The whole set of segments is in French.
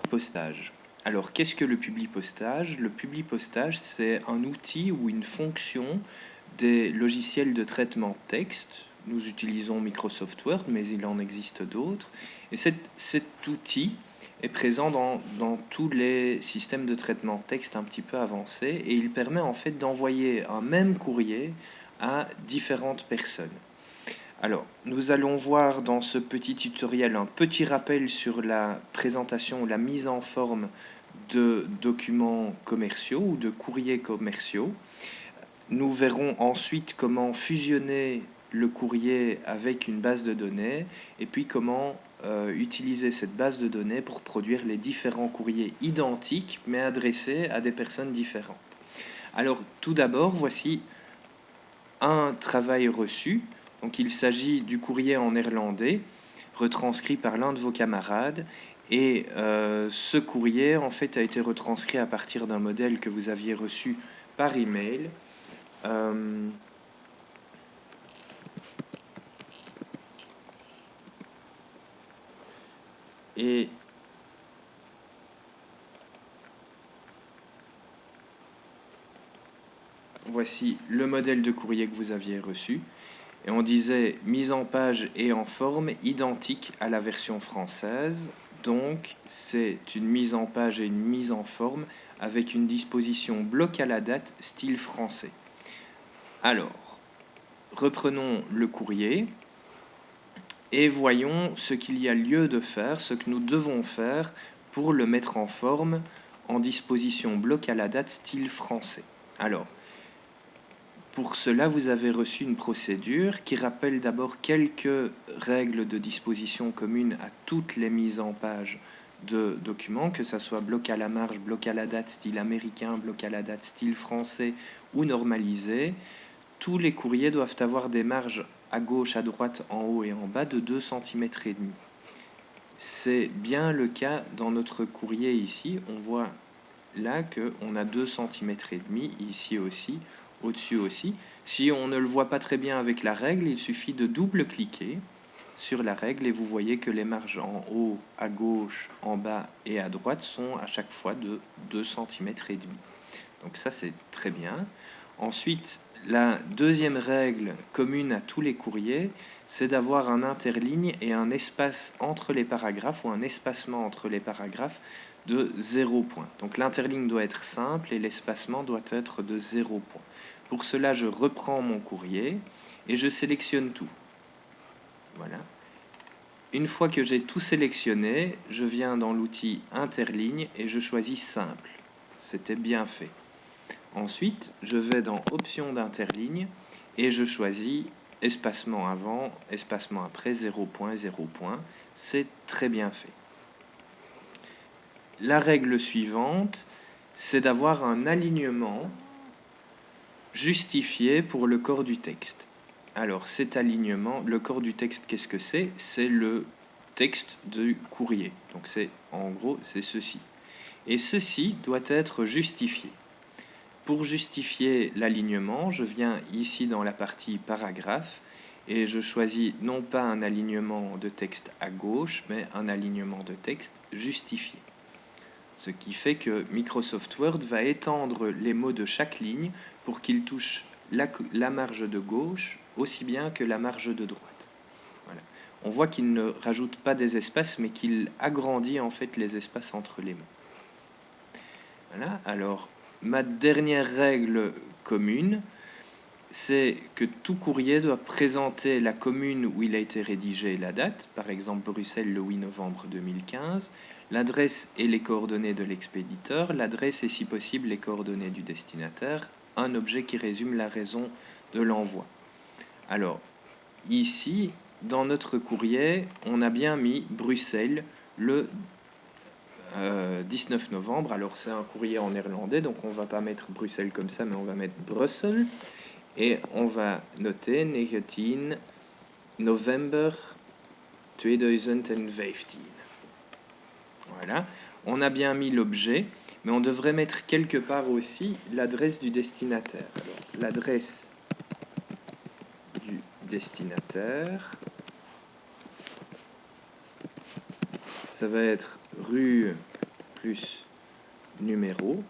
Publipostage. Alors, qu'est-ce que le Publipostage? Le Publipostage, c'est un outil ou une fonction des logiciels de traitement de texte. Nous utilisons Microsoft Word, mais il en existe d'autres. Et cet outil est présent dans tous les systèmes de traitement de texte un petit peu avancés, et il permet en fait d'envoyer un même courrier à différentes personnes. Alors, nous allons voir dans ce petit tutoriel un petit rappel sur la présentation ou la mise en forme de documents commerciaux ou de courriers commerciaux. Nous verrons ensuite comment fusionner le courrier avec une base de données et puis comment utiliser cette base de données pour produire les différents courriers identiques mais adressés à des personnes différentes. Alors, tout d'abord, voici un travail reçu. Donc il s'agit du courrier en néerlandais, retranscrit par l'un de vos camarades. Et ce courrier, en fait, a été retranscrit à partir d'un modèle que vous aviez reçu par email. Et voici le modèle de courrier que vous aviez reçu. Et on disait mise en page et en forme identique à la version française. Donc c'est une mise en page et une mise en forme avec une disposition bloc à la date style français. Alors, reprenons le courrier et voyons ce qu'il y a lieu de faire, ce que nous devons faire pour le mettre en forme en disposition bloc à la date style français. Alors, pour cela, vous avez reçu une procédure qui rappelle d'abord quelques règles de disposition communes à toutes les mises en page de documents, que ce soit bloc à la marge, bloc à la date style américain, bloc à la date style français ou normalisé. Tous les courriers doivent avoir des marges à gauche, à droite, en haut et en bas de 2,5 cm. C'est bien le cas dans notre courrier ici. On voit là qu'on a 2,5 cm ici aussi, au-dessus aussi. Si on ne le voit pas très bien avec la règle, il suffit de double-cliquer sur la règle et vous voyez que les marges en haut, à gauche, en bas et à droite sont à chaque fois de 2,5 cm. Donc ça, c'est très bien. Ensuite, la deuxième règle commune à tous les courriers, c'est d'avoir un interligne et un espace entre les paragraphes ou un espacement entre les paragraphes de 0 point. Donc l'interligne doit être simple et l'espacement doit être de 0 point. Pour cela, je reprends mon courrier et je sélectionne tout. Voilà. Une fois que j'ai tout sélectionné, je viens dans l'outil interligne et je choisis simple. C'était bien fait. Ensuite, je vais dans options d'interligne et je choisis espacement avant, espacement après, 0 point, 0 point. C'est très bien fait. La règle suivante, c'est d'avoir un alignement justifié pour le corps du texte. Alors cet alignement, le corps du texte, qu'est-ce que c'est? C'est le texte du courrier. Donc c'est en gros, c'est ceci. Et ceci doit être justifié. Pour justifier l'alignement, je viens ici dans la partie paragraphe et je choisis non pas un alignement de texte à gauche, mais un alignement de texte justifié. Ce qui fait que Microsoft Word va étendre les mots de chaque ligne pour qu'ils touchent la marge de gauche aussi bien que la marge de droite. Voilà. On voit qu'il ne rajoute pas des espaces, mais qu'il agrandit en fait les espaces entre les mots. Voilà. Alors, ma dernière règle commune, c'est que tout courrier doit présenter la commune où il a été rédigé et la date, par exemple Bruxelles le 8 novembre 2015, l'adresse et les coordonnées de l'expéditeur, l'adresse et si possible les coordonnées du destinataire, un objet qui résume la raison de l'envoi. Alors, ici, dans notre courrier, on a bien mis Bruxelles le 19 novembre. Alors, c'est un courrier en néerlandais, donc on va pas mettre Bruxelles comme ça, mais on va mettre Brussels. Et on va noter 19 November 2015. Voilà, on a bien mis l'objet, mais on devrait mettre quelque part aussi l'adresse du destinataire. Alors, l'adresse du destinataire, ça va être rue plus numéro.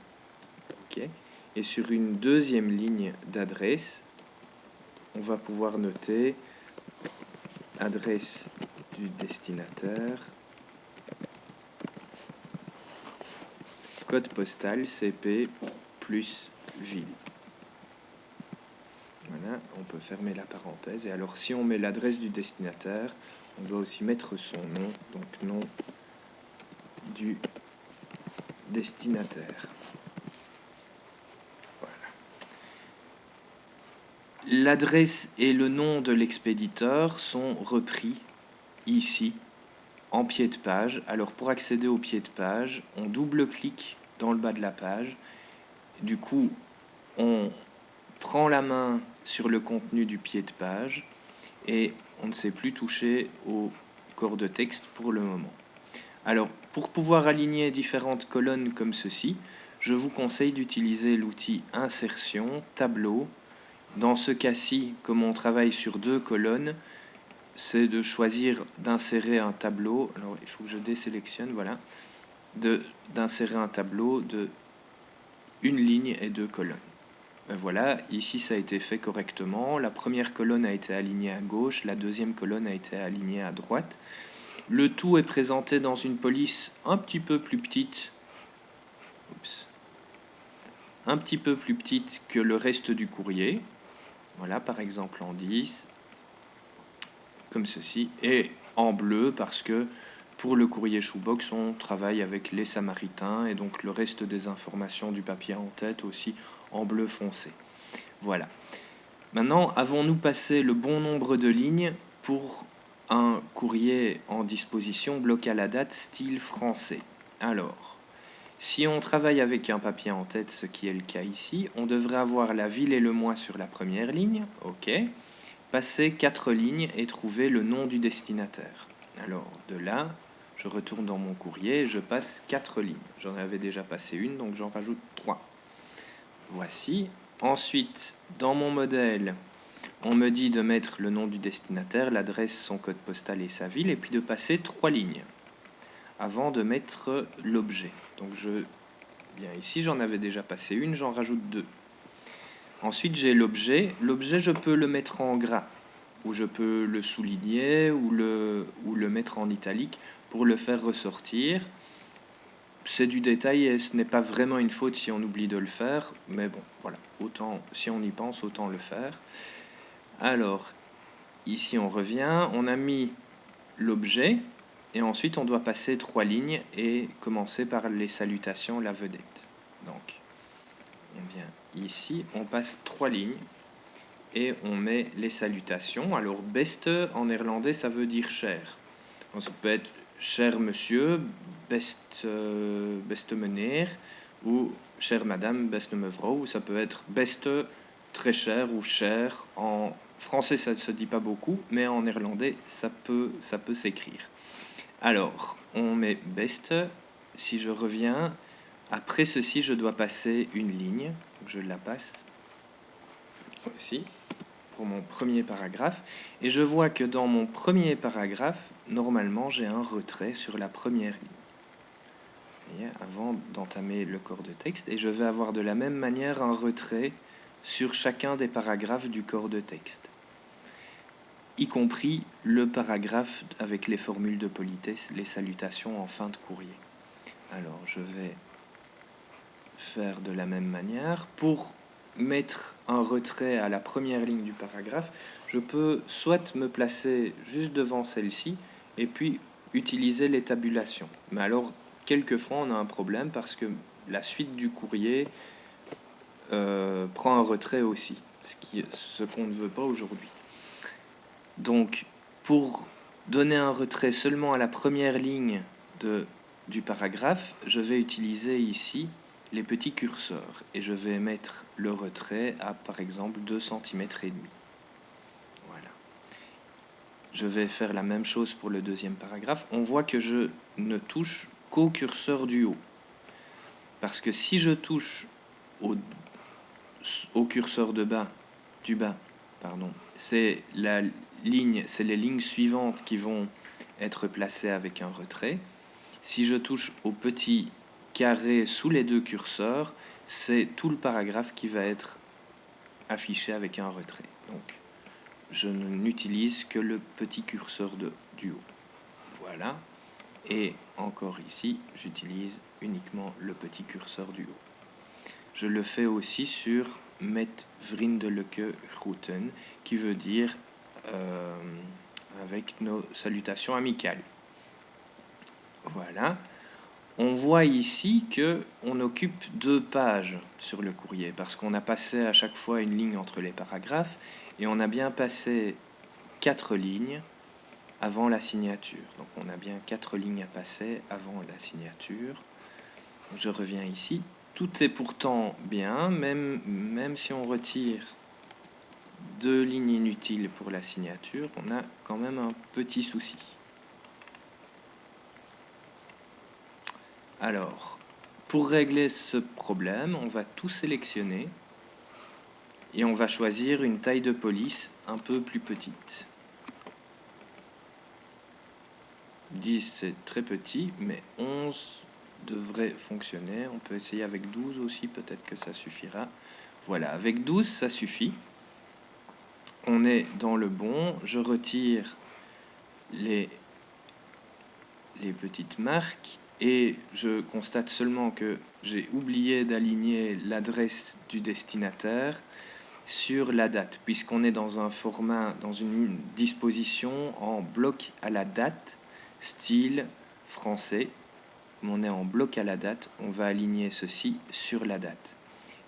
Okay. Et sur une deuxième ligne d'adresse, on va pouvoir noter adresse du destinataire, code postal CP plus ville. Voilà, on peut fermer la parenthèse. Et alors, si on met l'adresse du destinataire, on doit aussi mettre son nom, donc nom du destinataire. Voilà. L'adresse et le nom de l'expéditeur sont repris ici, en pied de page. Alors, pour accéder au pied de page, on double-clique dans le bas de la page. Du coup, on prend la main sur le contenu du pied de page et on ne sait plus toucher au corps de texte pour le moment. Alors, pour pouvoir aligner différentes colonnes comme ceci, je vous conseille d'utiliser l'outil insertion, tableau. Dans ce cas-ci, comme on travaille sur 2 colonnes, c'est de choisir d'insérer un tableau. Alors, il faut que je désélectionne, voilà. D'insérer un tableau de 1 ligne et 2 colonnes. Voilà, ici ça a été fait correctement. La première colonne a été alignée à gauche, la deuxième colonne a été alignée à droite. Le tout est présenté dans une police un petit peu plus petite. Un petit peu plus petite que le reste du courrier. Voilà, par exemple en 10. Comme ceci. Et en bleu parce que pour le courrier Shoebox, on travaille avec les Samaritains et donc le reste des informations du papier en tête aussi en bleu foncé. Voilà. Maintenant, avons-nous passé le bon nombre de lignes pour un courrier en disposition bloc à la date style français? Alors, si on travaille avec un papier en tête, ce qui est le cas ici, on devrait avoir la ville et le mois sur la première ligne. OK. Passer 4 lignes et trouver le nom du destinataire. Alors, de là, je retourne dans mon courrier et je passe 4 lignes. J'en avais déjà passé une, donc j'en rajoute 3. Voici. Ensuite, dans mon modèle, on me dit de mettre le nom du destinataire, l'adresse, son code postal et sa ville, et puis de passer 3 lignes avant de mettre l'objet. Donc bien ici, j'en avais déjà passé une, j'en rajoute 2. Ensuite, j'ai l'objet. L'objet, je peux le mettre en gras, ou je peux le souligner, ou le mettre en italique pour le faire ressortir. C'est du détail et ce n'est pas vraiment une faute si on oublie de le faire, mais bon, voilà, autant, si on y pense, autant le faire. Alors, ici on revient, on a mis l'objet, et ensuite on doit passer 3 lignes et commencer par les salutations, la vedette. Donc, on vient ici, on passe 3 lignes, et on met les salutations. Alors, beste, en néerlandais, ça veut dire cher. Donc, ça peut être cher monsieur, beste meneer, ou chère madame, beste mevrouw, ou ça peut être beste, très cher, ou cher. En français, ça ne se dit pas beaucoup, mais en néerlandais, ça peut s'écrire. Alors, on met beste. Si je reviens, après ceci, je dois passer une ligne. Donc, je la passe aussi pour mon premier paragraphe, et je vois que dans mon premier paragraphe, normalement, j'ai un retrait sur la première ligne. Voyez, avant d'entamer le corps de texte, et je vais avoir de la même manière un retrait sur chacun des paragraphes du corps de texte, y compris le paragraphe avec les formules de politesse, les salutations en fin de courrier. Alors, je vais faire de la même manière. Pour mettre un retrait à la première ligne du paragraphe, je peux soit me placer juste devant celle-ci et puis utiliser les tabulations. Mais alors, quelquefois, on a un problème parce que la suite du courrier prend un retrait aussi, ce qu'on ne veut pas aujourd'hui. Donc, pour donner un retrait seulement à la première ligne du paragraphe, je vais utiliser ici les petits curseurs et je vais mettre le retrait à par exemple 2 cm et demi. Voilà. Je vais faire la même chose pour le deuxième paragraphe. On voit que je ne touche qu'au curseur du haut. Parce que si je touche au curseur du bas, c'est les lignes suivantes qui vont être placées avec un retrait. Si je touche au petit carré sous les deux curseurs, c'est tout le paragraphe qui va être affiché avec un retrait. Donc, je n'utilise que le petit curseur du haut. Voilà. Et encore ici, j'utilise uniquement le petit curseur du haut. Je le fais aussi sur Met vriendelijke groeten, qui veut dire avec nos salutations amicales. Voilà. On voit ici que on occupe 2 pages sur le courrier parce qu'on a passé à chaque fois une ligne entre les paragraphes et on a bien passé 4 lignes avant la signature. Donc on a bien 4 lignes à passer avant la signature. Je reviens ici. Tout est pourtant bien, même si on retire 2 lignes inutiles pour la signature, on a quand même un petit souci. Alors, pour régler ce problème, on va tout sélectionner et on va choisir une taille de police un peu plus petite. 10 c'est très petit, mais 11 devrait fonctionner. On peut essayer avec 12 aussi, peut-être que ça suffira. Voilà, avec 12 ça suffit. On est dans le bon. Je retire les petites marques et je constate seulement que j'ai oublié d'aligner l'adresse du destinataire sur la date, puisqu'on est dans un format, dans une disposition en bloc à la date, style français. Comme on est en bloc à la date, on va aligner ceci sur la date.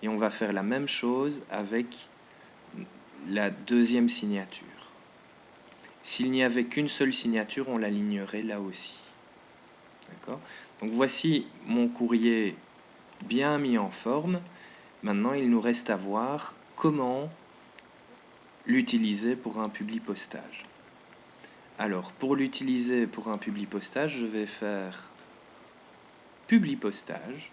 Et on va faire la même chose avec la deuxième signature. S'il n'y avait qu'une seule signature, on l'alignerait là aussi. D'accord ? Donc voici mon courrier bien mis en forme. Maintenant, il nous reste à voir comment l'utiliser pour un publipostage. Alors, pour l'utiliser pour un publipostage, je vais faire publipostage,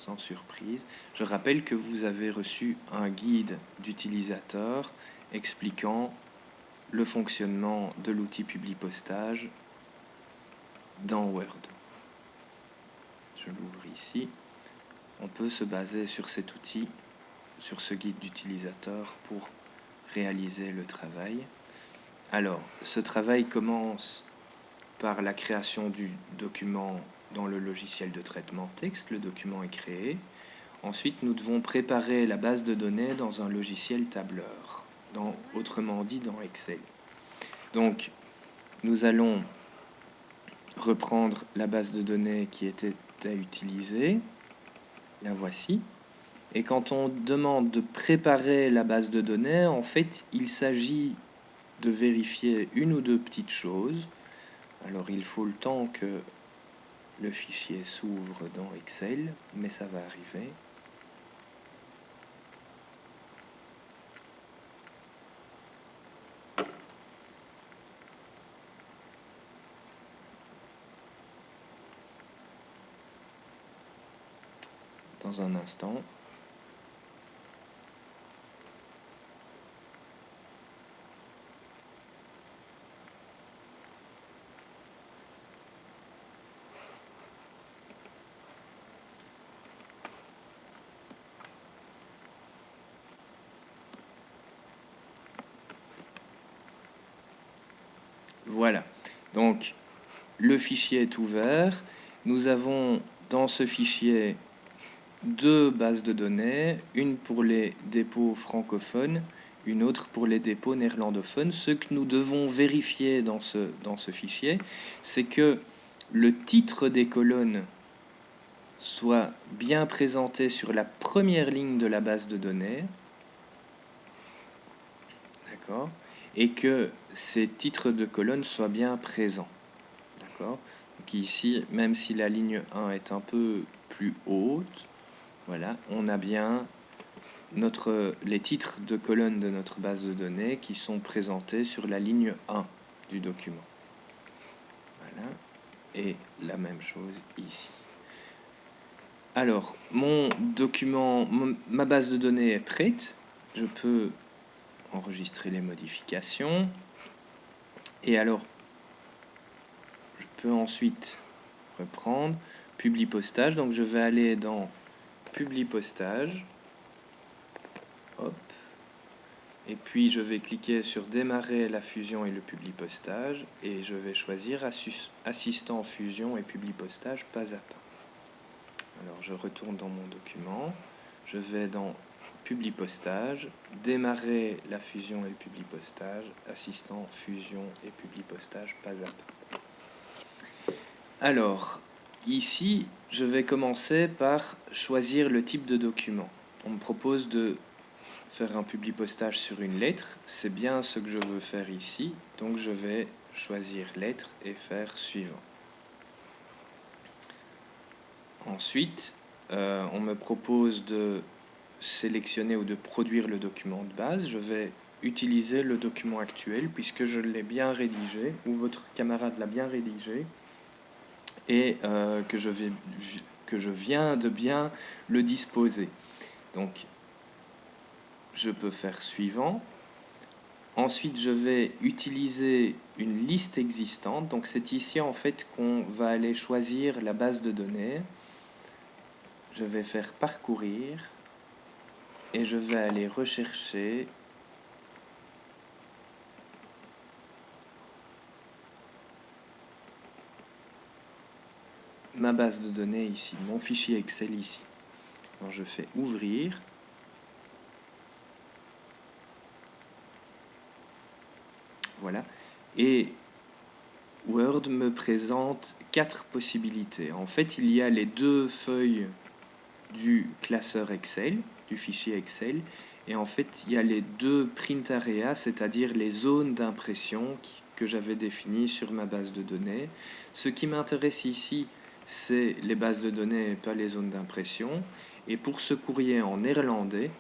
sans surprise. Je rappelle que vous avez reçu un guide d'utilisateur expliquant le fonctionnement de l'outil publipostage dans Word. Je l'ouvre ici. On peut se baser sur cet outil, sur ce guide d'utilisateur pour réaliser le travail. Alors, ce travail commence par la création du document dans le logiciel de traitement texte. Le document est créé. Ensuite, nous devons préparer la base de données dans un logiciel tableur, autrement dit dans Excel. Donc, nous allons reprendre la base de données qui était à utiliser. La voici. Et quand on demande de préparer la base de données, en fait, il s'agit de vérifier une ou deux petites choses. Alors, il faut le temps que le fichier s'ouvre dans Excel, mais ça va arriver. Dans un instant. Voilà, donc le fichier est ouvert. Nous avons dans ce fichier 2 bases de données, une pour les dépôts francophones, une autre pour les dépôts néerlandophones. Ce que nous devons vérifier dans ce fichier, c'est que le titre des colonnes soit bien présenté sur la première ligne de la base de données. D'accord ? Et que ces titres de colonnes soient bien présents. D'accord ? Donc ici, même si la ligne 1 est un peu plus haute, voilà, on a bien les titres de colonnes de notre base de données qui sont présentés sur la ligne 1 du document. Voilà. Et la même chose ici. Alors, mon document, ma base de données est prête. Je peux enregistrer les modifications. Et alors, je peux ensuite reprendre. publie postage. Donc je vais aller dans publie postage. Hop. Et puis je vais cliquer sur démarrer la fusion et le publie postage. Et je vais choisir assistant fusion et publie postage pas à pas. Alors je retourne dans mon document. Je vais dans publie postage, démarrer la fusion et le publie postage, assistant fusion et publie postage pas à pas. Alors, ici, je vais commencer par choisir le type de document. On me propose de faire un publie postage sur une lettre. C'est bien ce que je veux faire ici. Donc je vais choisir lettre et faire suivant. Ensuite, on me propose de sélectionner ou de produire le document de base. Je vais utiliser le document actuel puisque je l'ai bien rédigé ou votre camarade l'a bien rédigé et que je viens de bien le disposer. Donc je peux faire suivant. Ensuite je vais utiliser une liste existante. Donc c'est ici en fait qu'on va aller choisir la base de données. Je vais faire parcourir. Et je vais aller rechercher ma base de données ici, mon fichier Excel ici. Alors je fais ouvrir. Voilà. Et Word me présente 4 possibilités. En fait, il y a les 2 feuilles du classeur Excel, du fichier Excel. Et en fait, il y a les 2 print areas, c'est-à-dire les zones d'impression que j'avais définies sur ma base de données. Ce qui m'intéresse ici, c'est les bases de données et pas les zones d'impression. Et pour ce courrier en néerlandais,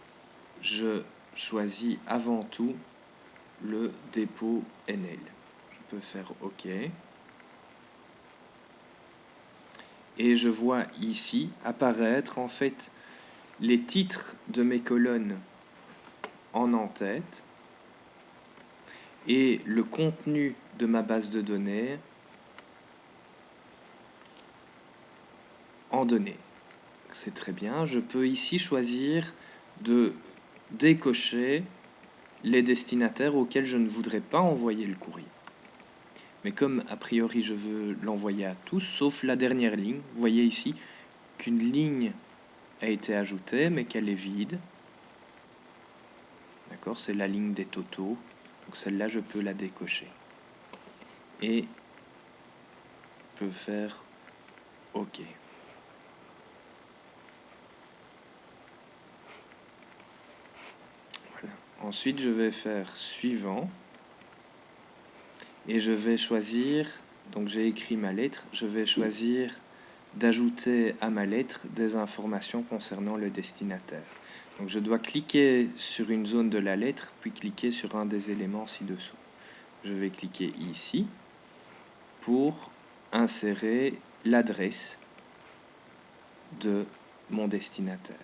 je choisis avant tout le dépôt NL. Je peux faire OK. Et je vois ici apparaître en fait les titres de mes colonnes en en-tête et le contenu de ma base de données en données. C'est très bien. Je peux ici choisir de décocher les destinataires auxquels je ne voudrais pas envoyer le courrier. Mais comme a priori je veux l'envoyer à tous, sauf la dernière ligne, vous voyez ici qu'une ligne a été ajoutée mais qu'elle est vide. D'accord, c'est la ligne des totaux. Donc celle-là, je peux la décocher. Et je peux faire OK. Voilà. Ensuite, je vais faire suivant. Et je vais choisir, donc j'ai écrit ma lettre, je vais choisir d'ajouter à ma lettre des informations concernant le destinataire. Donc je dois cliquer sur une zone de la lettre, puis cliquer sur un des éléments ci-dessous. Je vais cliquer ici pour insérer l'adresse de mon destinataire.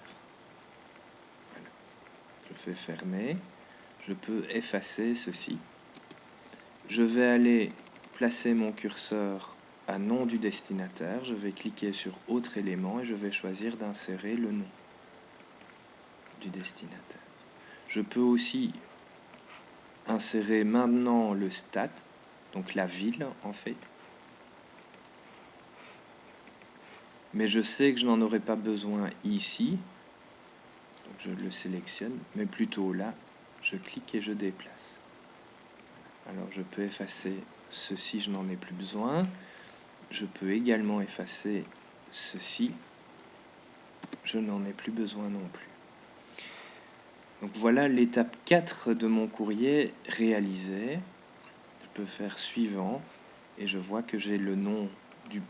Voilà. Je fais fermer. Je peux effacer ceci. Je vais aller placer mon curseur à nom du destinataire. Je vais cliquer sur autre élément et je vais choisir d'insérer le nom du destinataire. Je peux aussi insérer maintenant le stade, donc la ville en fait. Mais je sais que je n'en aurai pas besoin ici. Donc je le sélectionne, mais plutôt là, je clique et je déplace. Alors je peux effacer ceci, je n'en ai plus besoin. Je peux également effacer ceci. Je n'en ai plus besoin non plus. Donc voilà l'étape 4 de mon courrier réalisé. Je peux faire suivant et je vois que j'ai le nom du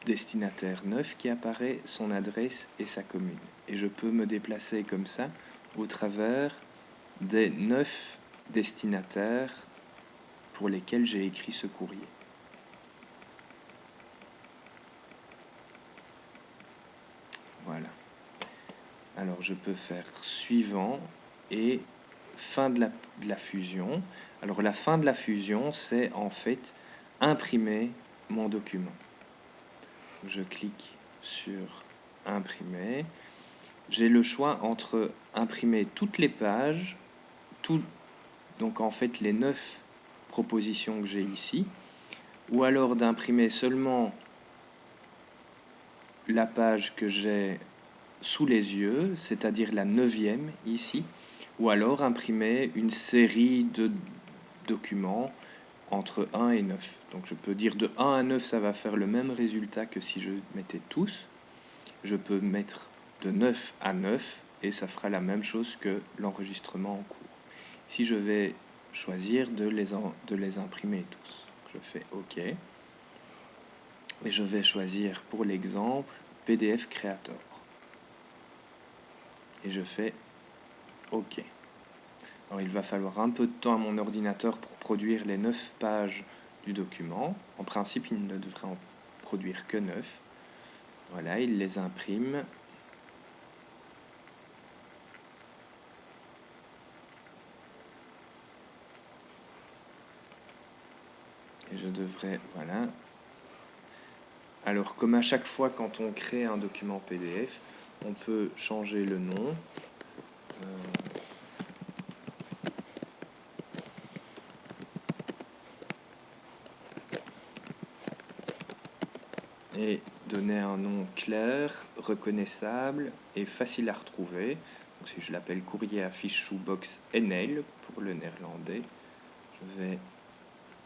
destinataire 9 qui apparaît, son adresse et sa commune. Et je peux me déplacer comme ça au travers des 9 destinataires pour lesquels j'ai écrit ce courrier. Voilà. Alors je peux faire suivant et fin de la fusion. Alors la fin de la fusion, c'est en fait imprimer mon document. Je clique sur imprimer. J'ai le choix entre imprimer toutes les pages, donc en fait les 9 propositions que j'ai ici, ou alors d'imprimer seulement la page que j'ai sous les yeux, c'est-à-dire la 9e ici, ou alors imprimer une série de documents entre 1 et 9. Donc je peux dire de 1 à 9, ça va faire le même résultat que si je mettais tous. Je peux mettre de 9 à 9 et ça fera la même chose que l'enregistrement en cours. Si je vais choisir de les imprimer tous, je fais OK. Et je vais choisir pour l'exemple PDF Creator. Et je fais OK. Alors il va falloir un peu de temps à mon ordinateur pour produire les 9 pages du document. En principe, il ne devrait en produire que 9. Voilà, il les imprime. Et je devrais, voilà. Alors, comme à chaque fois quand on crée un document PDF, on peut changer le nom. Et donner un nom clair, reconnaissable et facile à retrouver. Donc, si je l'appelle courrier affiche shoebox NL pour le néerlandais, je vais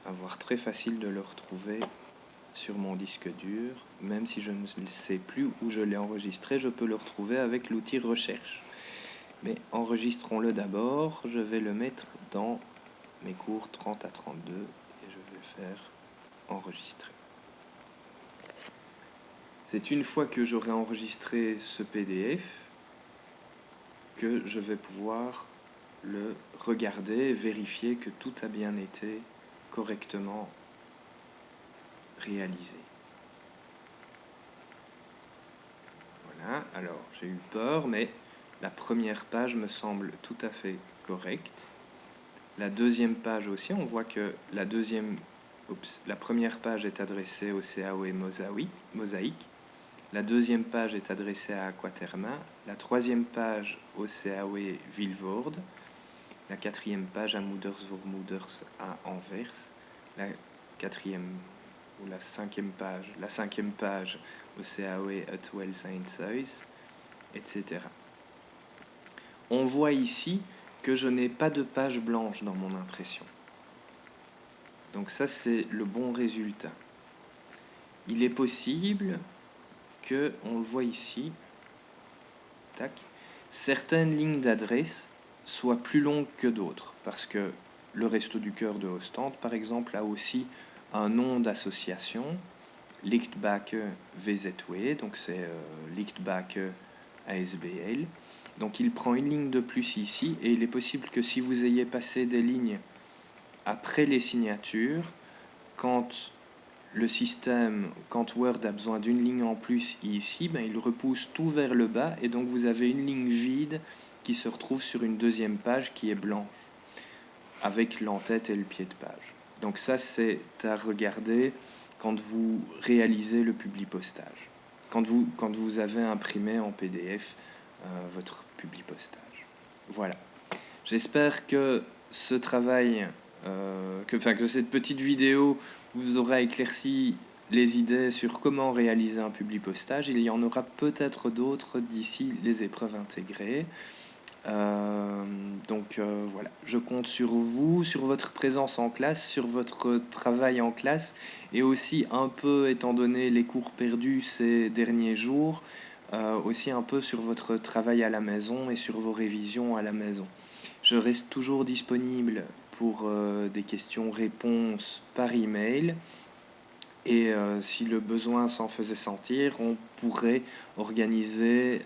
avoir très facile de le retrouver sur mon disque dur. Même si je ne sais plus où je l'ai enregistré, je peux le retrouver avec l'outil recherche. Mais enregistrons-le d'abord. Je vais le mettre dans mes cours 30 à 32 et je vais faire enregistrer. C'est une fois que j'aurai enregistré ce PDF que je vais pouvoir le regarder et vérifier que tout a bien été correctement réalisé. Voilà, alors j'ai eu peur, mais la première page me semble tout à fait correcte. La deuxième page aussi, on voit que la première page est adressée au CAOE Mosaïque. La deuxième page est adressée à Aquaterma. La troisième page au CAOE Vilvoorde. La quatrième page à Moeders voor Moeders à Anvers. La cinquième page au CAOE Utwell Saint-Suys, etc. On voit ici que je n'ai pas de page blanche dans mon impression. Donc ça, c'est le bon résultat. Il est possible que, on le voit ici, tac, certaines lignes d'adresse soient plus longues que d'autres, parce que le Resto du Cœur de Ostende, par exemple, a aussi un nom d'association, Lichtbake VZW, donc c'est Lichtbake ASBL. Donc il prend une ligne de plus ici, et il est possible que si vous ayez passé des lignes après les signatures, quand Word a besoin d'une ligne en plus ici, ben, il repousse tout vers le bas, et donc vous avez une ligne vide qui se retrouve sur une deuxième page qui est blanche, avec l'entête et le pied de page. Donc ça, c'est à regarder quand vous réalisez le publipostage, quand vous avez imprimé en PDF votre publipostage. Voilà. J'espère que ce travail, que cette petite vidéo vous aura éclairci les idées sur comment réaliser un publipostage. Il y en aura peut-être d'autres d'ici les épreuves intégrées. Voilà, je compte sur vous, sur votre présence en classe, sur votre travail en classe, et aussi un peu, étant donné les cours perdus ces derniers jours, aussi un peu sur votre travail à la maison et sur vos révisions à la maison. Je reste toujours disponible pour des questions-réponses par email. Et si le besoin s'en faisait sentir, on pourrait organiser,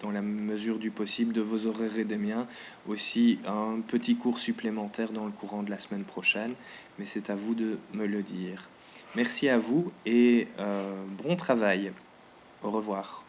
dans la mesure du possible de vos horaires et des miens, aussi un petit cours supplémentaire dans le courant de la semaine prochaine. Mais c'est à vous de me le dire. Merci à vous et bon travail. Au revoir.